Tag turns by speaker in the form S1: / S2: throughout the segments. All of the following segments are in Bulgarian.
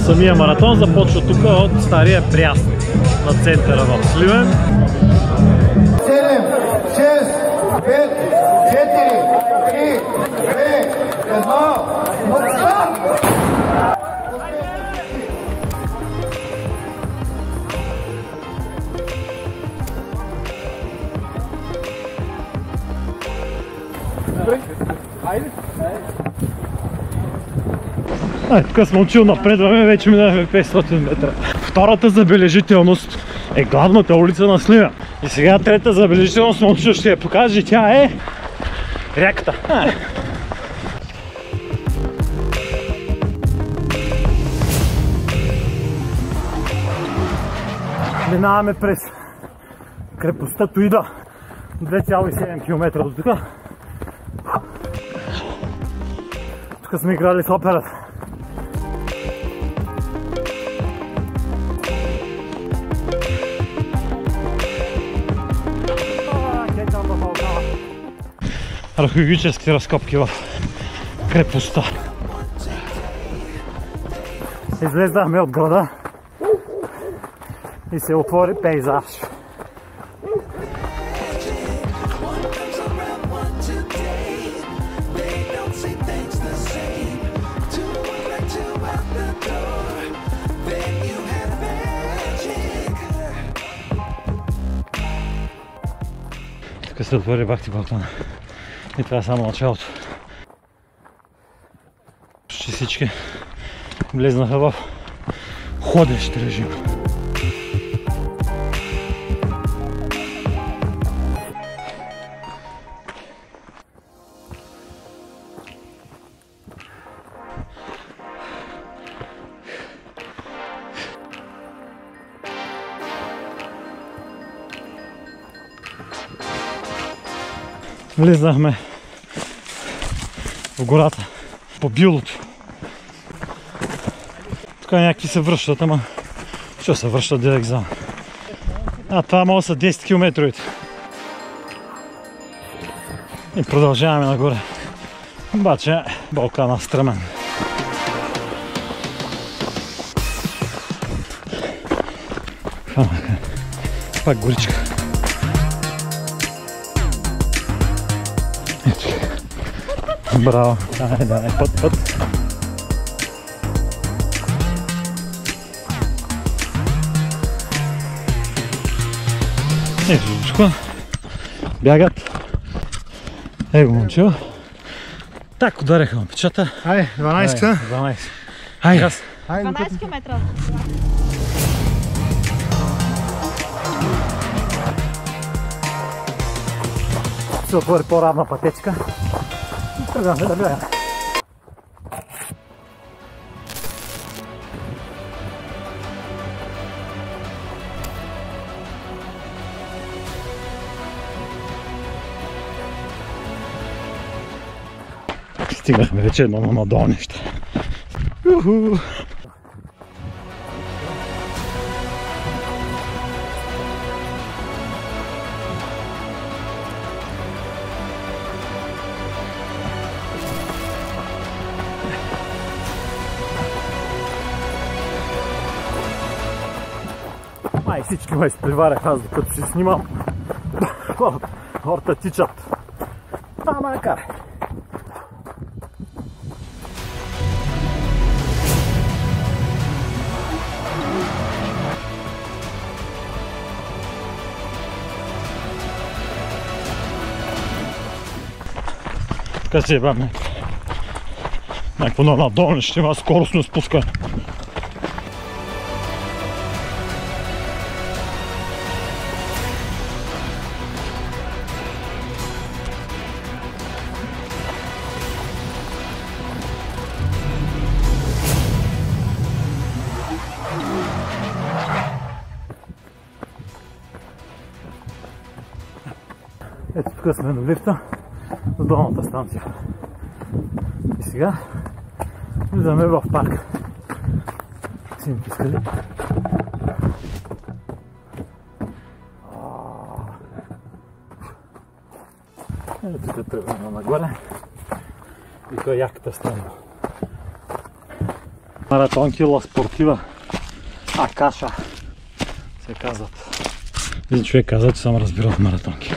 S1: Самия маратон започва тук от стария бряст на центъра в Сливен.
S2: 7, 6, 5, 4, 3, 2, 1,
S1: Тук съм учил, напредваме, вече минахме 500 метра. Втората забележителност е главната улица на Сливен. И сега трета забележителност, момчето ще я покаже, тя е реката. Минаваме през крепостта Туида, 2,7 км от тук. Тук сме играли с операта. Археологически разкопки в крепостта. Излезнахме от града и се отвори пейзаж. Тук се отвори бахти балкона. И това е само началото. Почти всички влезнаха в ходещ режим. Влезнахме в гората, по билото. Тук някакви се връщат, ама що се връщат директ за? Това може да са 10 км. И продължаваме нагоре. Обаче Балкана стръмен. Пак горичка. Браво! Давай, път. Ето всичко. Бягат. Его момче. Так удареха момчета.
S3: Айде, 12 са.
S1: 12. Айде.
S4: 12 км.
S1: Се отвори по-равна пътечка. Тръгваме да бягаме. Стигнахме вече едно на надолнище. Май всички ме изпреварях аз, докато си снимам. Хората тичат. Ама карай. Така си ебаме. Някакво на надолнище има скоростно спускане. Ето тук сме на лифта, на долната станция. И сега влизаме в парк. Синки скали. Ето тук тръгваме нагоре. И той яката стана. Маратонки ла спортива. Акаша се казват. Един човек каза, че съм разбирал в маратонки.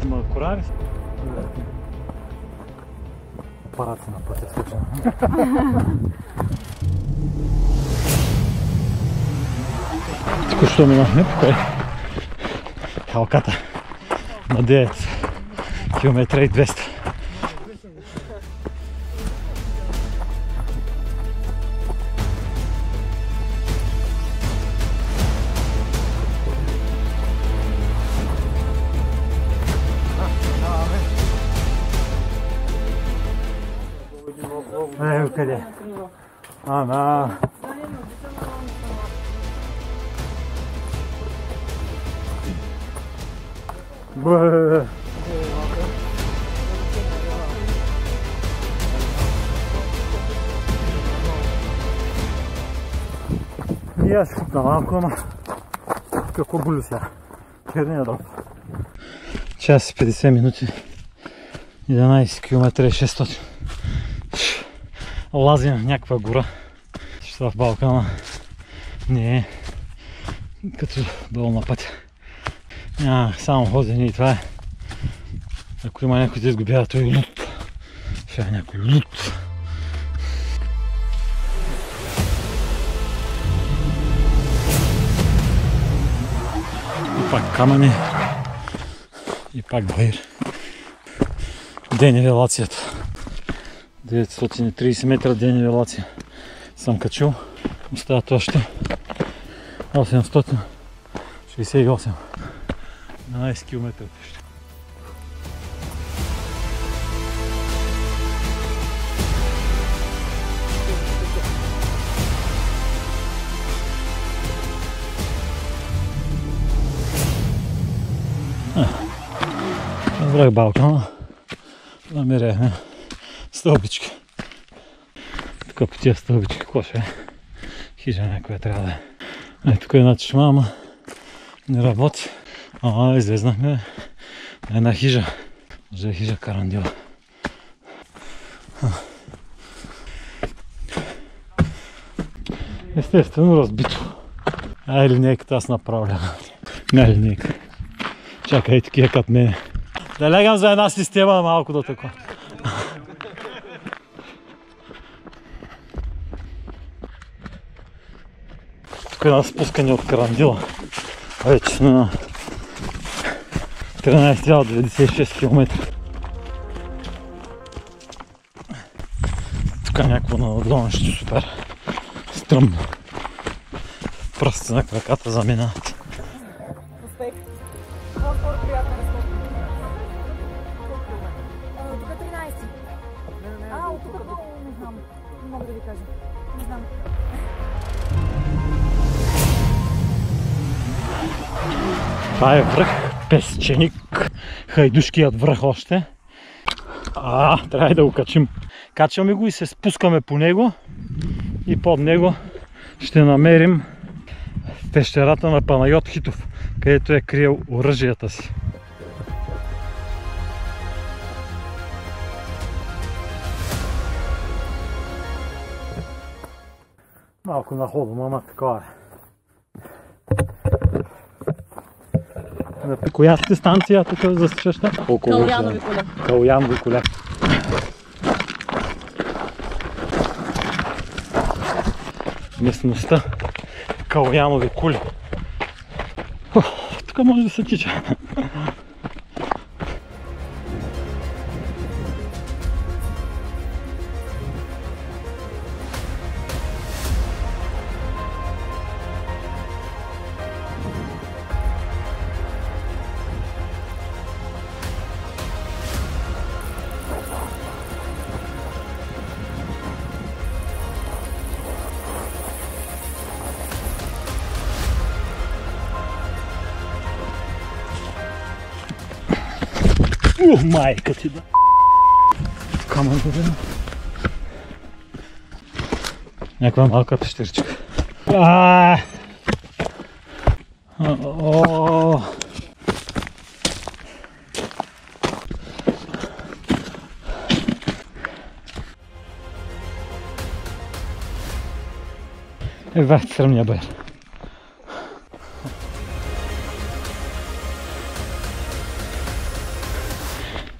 S1: Има кораби? Апарати на пътя случайно. Току-що минахме покрай Калката на 9 км и 200. Къде? Ана. Бе. И аз хупна малко, ама какво боли сега? Черния дом. Час и 50 минути. 11 км и 600. Лазим в някаква гора. Защото в Балкана не е като долу на пътя. Няма само ходене и това е. Ако има някой да изгубява, той е лут. Ще е някой лут. И пак камъни. И пак баир. Денивелацията. 930 метра денивелация съм качил. Остават още 868. 12 км пеша. Разбрах Балкана. Намеряхме стълбички. Тук по тия стълбички, какво ще е? Хижа някоя трябва да е. Тук е една чешма, ама не работи. Излезнахме на една хижа. Може е хижа Карандила. Естествено разбито. Линейката аз направлям. Не линейка. Чакай такива като мене. Да легам за една система малко до такова. Тук е една спускане от Карандила. Вече на 13,96 км. Тук е някакво надгонещо супер стръмно. Пръсти на краката заминават.
S3: Успех. По-скоро приятна разходка. Тук е 13. От тук долу не знам. Не мога да ви кажа. Не знам.
S1: Това е връх Песченик. Хайдушкият връх още. Трябва да го качим. Качваме го и се спускаме по него. И под него ще намерим пещерата на Панайот Хитов, където е криел оръжията си. Малко находом, ама такова е. Коя сте станция тук засичаща?
S3: Калуянови коля.
S1: Калуянови коля. Местността Калуянови кули. Тук може да се тича. Майка ти да. Камън да видим. Някаква малка пещерчика. Вecht сръмня бе.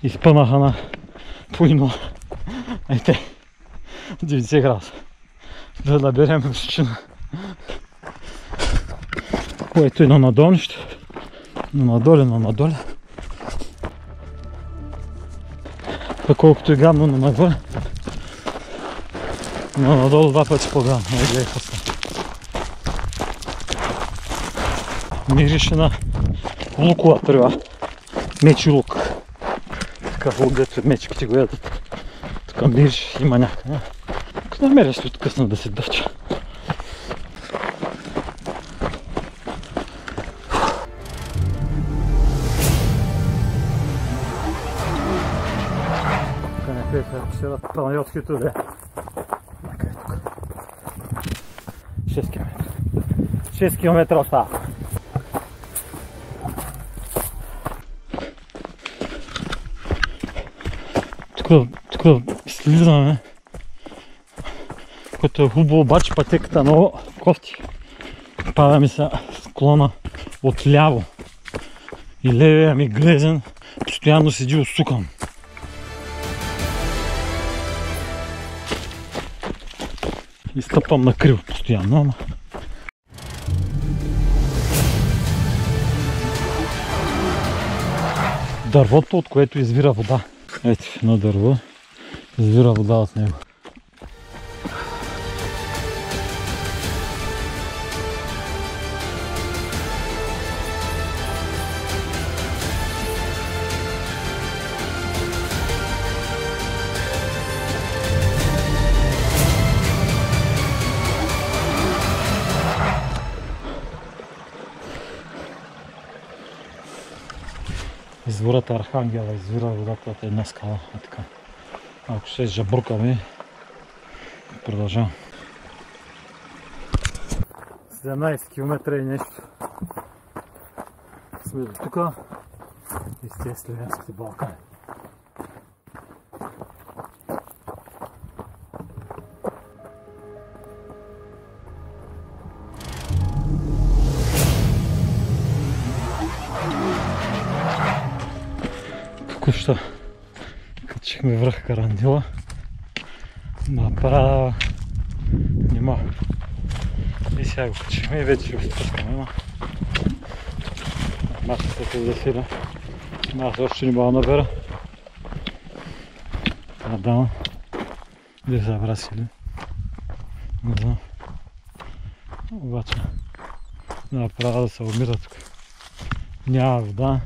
S1: Изпънаха на плойно. Айте, 90 градуса. Да наберем височина. Ето едно надолнище. Но надоле. Па колкото и гадно на нагоре. Но надолу два пъти по-гадно. Гледай хъста. Мирише на лукова трева. Мечи лук. Такъв лук, дето мечките го ядат. Тук мириш, има някъде. Ако намеря си откъсна да се дъвча. Тук някъде седат панайотските бе. 6 км. 6 км остава. Тук слизаме, което е хубаво, обаче пътеката много кофти. Пада ми се склона отляво и левия ми глезен постоянно седи усукан. И стъпвам на криво постоянно, ама дървото, от което извира вода. Ето едно дърво, извира вода от него. Изворът Архангела извира водата от една скала. Така. Ако ще жабуркаме, продължавам. 17 км и нещо. Сме до тука. И с тези Славянските Балкани. Току-що качихме връх Карандила. Направо нема. И сега го качихме и вече го спускаме. Масата се засиля. Аз още не мога набера. Дама. Де се забрасили. Не знам. Обаче направо да се умира тук. Няма вода.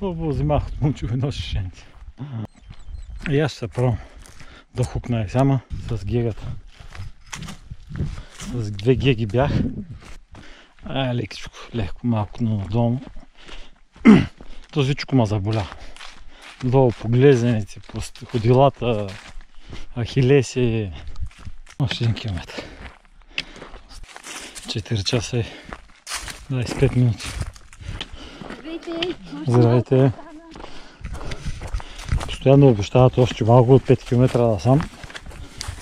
S1: Взимах от момчу едно шишенце. И аз ще се пробвам да хукна и сама с гегата. С 2 геги бях. Лекичко, леко, малко надолу. Този всичко ме заболя. Долу по глезените, по ходилата, ахилеси. Още 1 километър. 4 часа и 25 минути. Здравейте! Постоянно обещават още малко от 5 км да сам.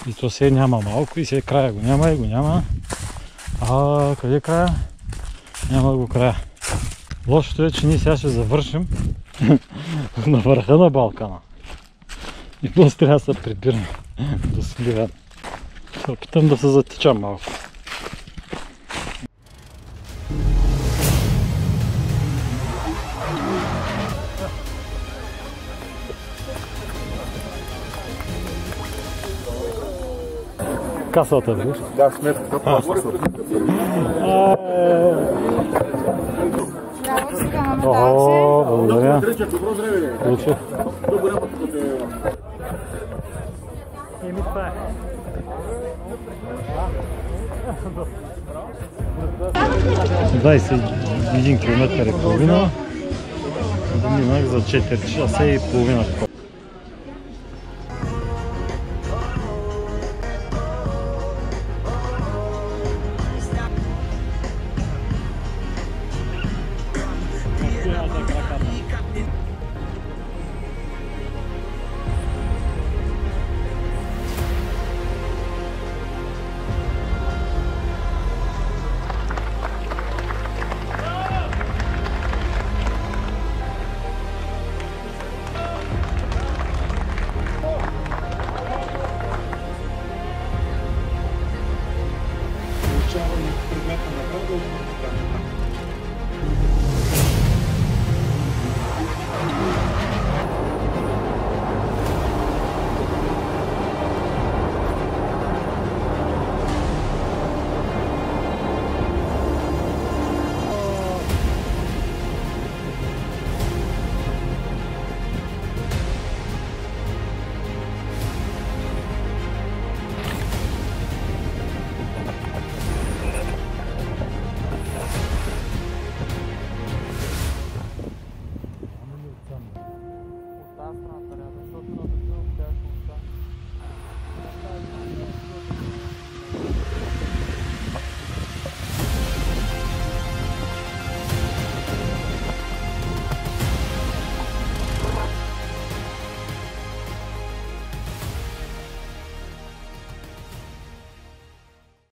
S1: И то се няма малко и се края го няма и го няма. А къде е края? Няма го края. Лошото е, че ние сега ще завършим на върха на Балкана. И после трябва да се прибирам до Сливен. Се опитам да се затичам малко. Касата, виж?
S2: Да, сметката плаща.
S1: О, благодаря. Получи. Еми това е. 21 км и половина. Минах за 4 часа и половина.
S4: толкова.